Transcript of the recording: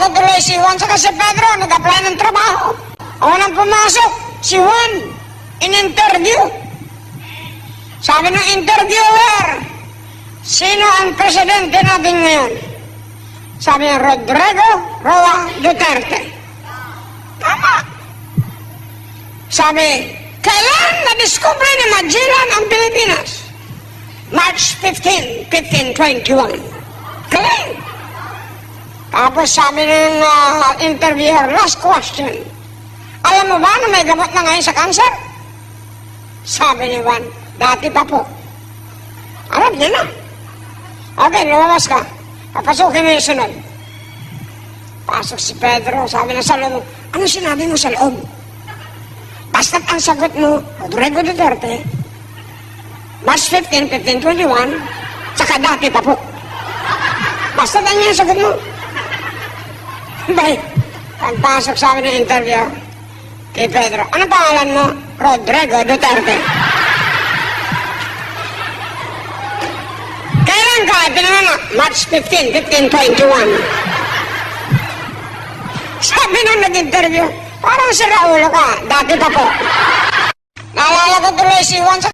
ko tuloy si Juan saka si Pedro, nag-apply ng trabaho. Unang pumasok, si Juan, in-interview. Sabi ng interviewer, sino ang presidente natin ngayon? Sabi niya, Rodrigo Roa Duterte. Tama. Sabi, kailan na-discover ni Magellan ang Pilipinas? March 15, 1521. Kailan? Tapos sabi ng interviewer, last question. Alam mo ba na may gamot na ngayon sa cancer? Sabi ni Juan, dati pa po. Alam niya na. Okay, lumabas ka. Papasukin mo yung sunod. Pasok si Pedro, sabi na sa loob, ano sinabi mo sa loob? Basta't ang sagot mo, Rodrigo Duterte, March 15, 1521, saka dati pa po. Basta't ano yung sagot mo? Bay, pagpasok sabi ng interview kay Pedro, anong pangalan mo? Rodrigo Duterte. Kailan ka pinanganak? March 15, 1521. Sabi nung nag-interview, parang si Raulo ka, dati pa po. Naalala ko tuloy si Juan sa